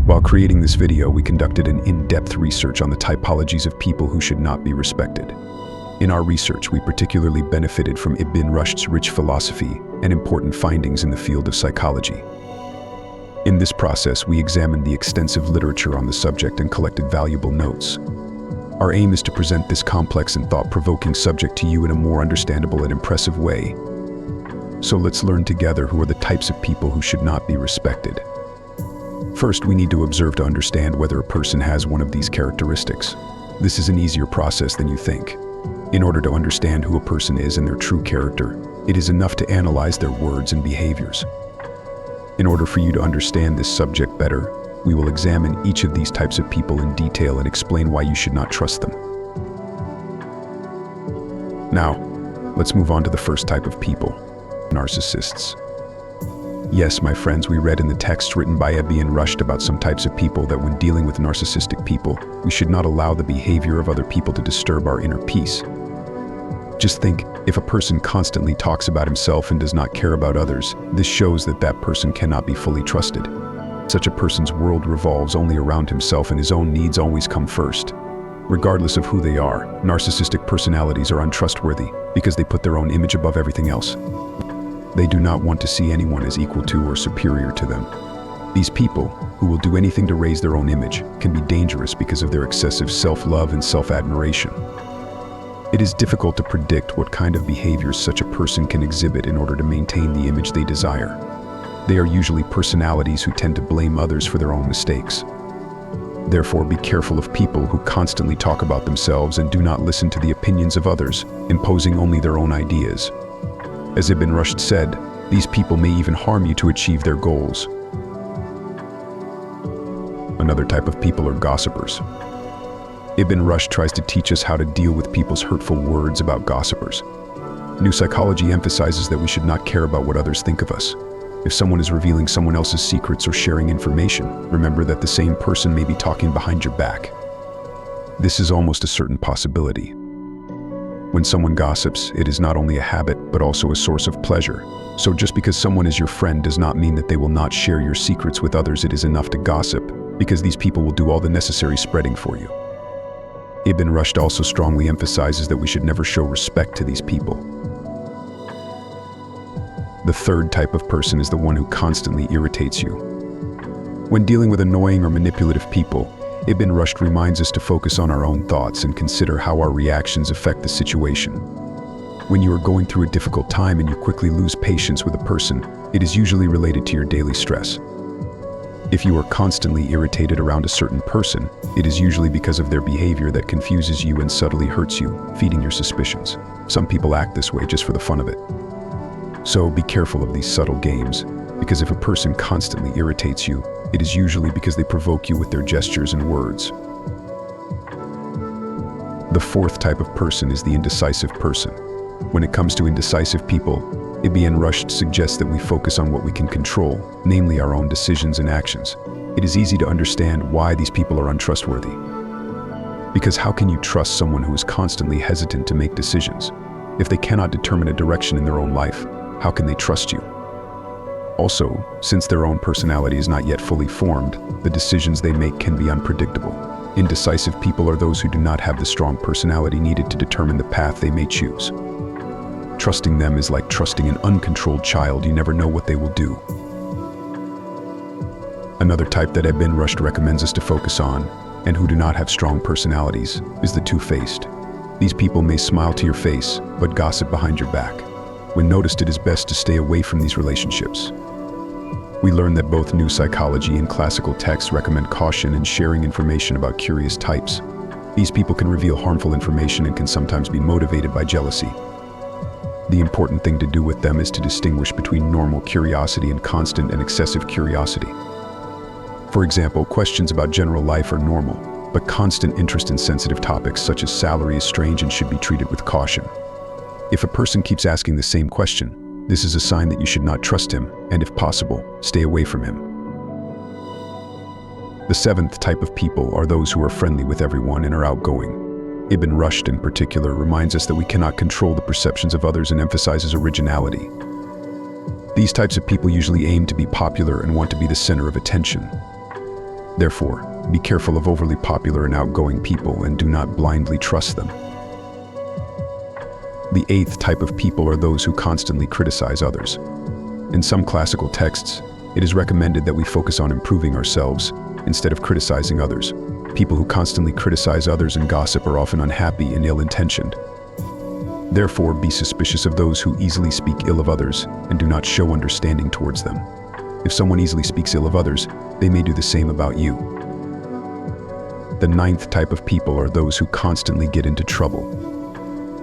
While creating this video, we conducted an in-depth research on the typologies of people who should not be respected. In our research, we particularly benefited from Ibn Rushd's rich philosophy and important findings in the field of psychology. In this process, we examined the extensive literature on the subject and collected valuable notes. Our aim is to present this complex and thought-provoking subject to you in a more understandable and impressive way. So let's learn together who are the types of people who should not be respected. First, we need to observe to understand whether a person has one of these characteristics. This is an easier process than you think. In order to understand who a person is and their true character, it is enough to analyze their words and behaviors. In order for you to understand this subject better, we will examine each of these types of people in detail and explain why you should not trust them. Now, let's move on to the first type of people, narcissists. Yes, my friends, we read in the text written by Ibn Rushd about some types of people that when dealing with narcissistic people, we should not allow the behavior of other people to disturb our inner peace. Just think, if a person constantly talks about himself and does not care about others, this shows that that person cannot be fully trusted. Such a person's world revolves only around himself and his own needs always come first. Regardless of who they are, narcissistic personalities are untrustworthy because they put their own image above everything else. They do not want to see anyone as equal to or superior to them. These people, who will do anything to raise their own image, can be dangerous because of their excessive self-love and self-admiration. It is difficult to predict what kind of behaviors such a person can exhibit in order to maintain the image they desire. They are usually personalities who tend to blame others for their own mistakes. Therefore, be careful of people who constantly talk about themselves and do not listen to the opinions of others, imposing only their own ideas. As Ibn Rushd said, these people may even harm you to achieve their goals. Another type of people are gossipers. Ibn Rushd tries to teach us how to deal with people's hurtful words about gossipers. New psychology emphasizes that we should not care about what others think of us. If someone is revealing someone else's secrets or sharing information, remember that the same person may be talking behind your back. This is almost a certain possibility. When someone gossips, it is not only a habit, but also a source of pleasure. So just because someone is your friend does not mean that they will not share your secrets with others. It is enough to gossip, because these people will do all the necessary spreading for you. Ibn Rushd also strongly emphasizes that we should never show respect to these people. The third type of person is the one who constantly irritates you. When dealing with annoying or manipulative people, Ibn Rushd reminds us to focus on our own thoughts and consider how our reactions affect the situation. When you are going through a difficult time and you quickly lose patience with a person, it is usually related to your daily stress. If you are constantly irritated around a certain person, it is usually because of their behavior that confuses you and subtly hurts you, feeding your suspicions. Some people act this way just for the fun of it. So be careful of these subtle games, because if a person constantly irritates you, it is usually because they provoke you with their gestures and words. The fourth type of person is the indecisive person. When it comes to indecisive people, Ibn Rushd suggests that we focus on what we can control, namely our own decisions and actions. It is easy to understand why these people are untrustworthy. Because how can you trust someone who is constantly hesitant to make decisions? If they cannot determine a direction in their own life, how can they trust you? Also, since their own personality is not yet fully formed, the decisions they make can be unpredictable. Indecisive people are those who do not have the strong personality needed to determine the path they may choose. Trusting them is like trusting an uncontrolled child. You never know what they will do. Another type that Ibn Rushd recommends us to focus on, and who do not have strong personalities, is the two-faced. These people may smile to your face, but gossip behind your back. When noticed, it is best to stay away from these relationships. We learn that both new psychology and classical texts recommend caution in sharing information about curious types. These people can reveal harmful information and can sometimes be motivated by jealousy. The important thing to do with them is to distinguish between normal curiosity and constant and excessive curiosity. For example, questions about general life are normal, but constant interest in sensitive topics such as salary is strange and should be treated with caution. If a person keeps asking the same question, this is a sign that you should not trust him, and if possible, stay away from him. The seventh type of people are those who are friendly with everyone and are outgoing. Ibn Rushd in particular reminds us that we cannot control the perceptions of others and emphasizes originality. These types of people usually aim to be popular and want to be the center of attention. Therefore, be careful of overly popular and outgoing people and do not blindly trust them. The eighth type of people are those who constantly criticize others. In some classical texts, it is recommended that we focus on improving ourselves instead of criticizing others. People who constantly criticize others and gossip are often unhappy and ill-intentioned. Therefore, be suspicious of those who easily speak ill of others and do not show understanding towards them. If someone easily speaks ill of others, they may do the same about you. The ninth type of people are those who constantly get into trouble.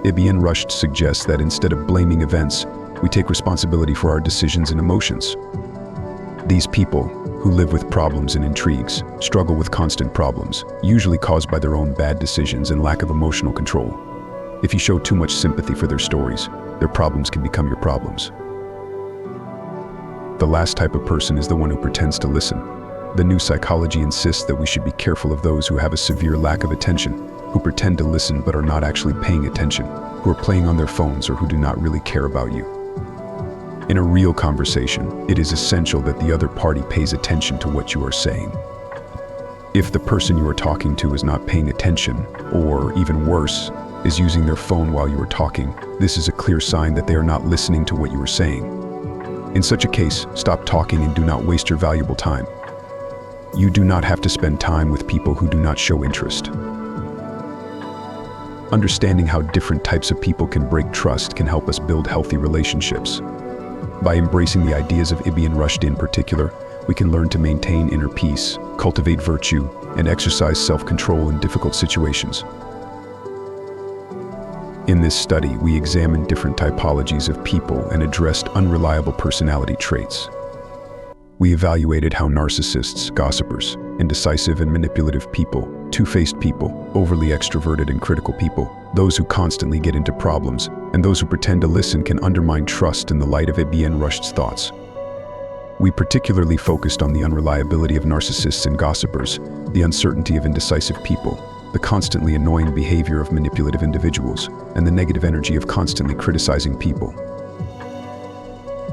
Ibn Rushd suggests that instead of blaming events, we take responsibility for our decisions and emotions. These people, who live with problems and intrigues, struggle with constant problems, usually caused by their own bad decisions and lack of emotional control. If you show too much sympathy for their stories, their problems can become your problems. The last type of person is the one who pretends to listen. The new psychology insists that we should be careful of those who have a severe lack of attention, who pretend to listen but are not actually paying attention, who are playing on their phones or who do not really care about you. In a real conversation, it is essential that the other party pays attention to what you are saying. If the person you are talking to is not paying attention, or even worse, is using their phone while you are talking, this is a clear sign that they are not listening to what you are saying. In such a case, stop talking and do not waste your valuable time. You do not have to spend time with people who do not show interest. Understanding how different types of people can break trust can help us build healthy relationships. By embracing the ideas of Ibn Rushd in particular, we can learn to maintain inner peace, cultivate virtue, and exercise self-control in difficult situations. In this study, we examined different typologies of people and addressed unreliable personality traits. We evaluated how narcissists, gossipers, indecisive and manipulative people, two-faced people, overly extroverted and critical people, those who constantly get into problems, and those who pretend to listen can undermine trust in the light of Ibn Rushd's thoughts. We particularly focused on the unreliability of narcissists and gossipers, the uncertainty of indecisive people, the constantly annoying behavior of manipulative individuals, and the negative energy of constantly criticizing people.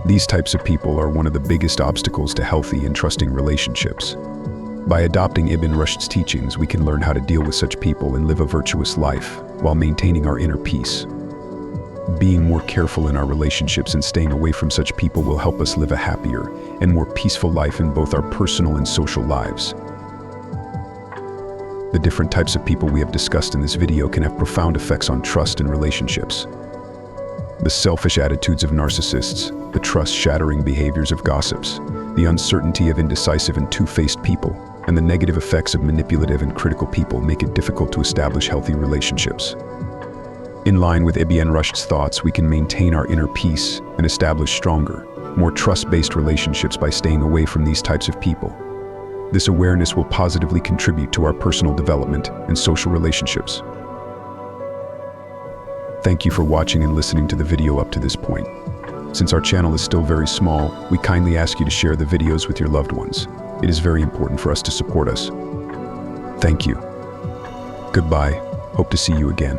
These types of people are one of the biggest obstacles to healthy and trusting relationships. By adopting Ibn Rushd's teachings, we can learn how to deal with such people and live a virtuous life while maintaining our inner peace. Being more careful in our relationships and staying away from such people will help us live a happier and more peaceful life in both our personal and social lives. The different types of people we have discussed in this video can have profound effects on trust and relationships. The selfish attitudes of narcissists, the trust-shattering behaviors of gossips, the uncertainty of indecisive and two-faced people, and the negative effects of manipulative and critical people make it difficult to establish healthy relationships. In line with Ibn Rushd's thoughts, we can maintain our inner peace and establish stronger, more trust-based relationships by staying away from these types of people. This awareness will positively contribute to our personal development and social relationships. Thank you for watching and listening to the video up to this point. Since our channel is still very small, we kindly ask you to share the videos with your loved ones. It is very important for us to support us. Thank you. Goodbye. Hope to see you again.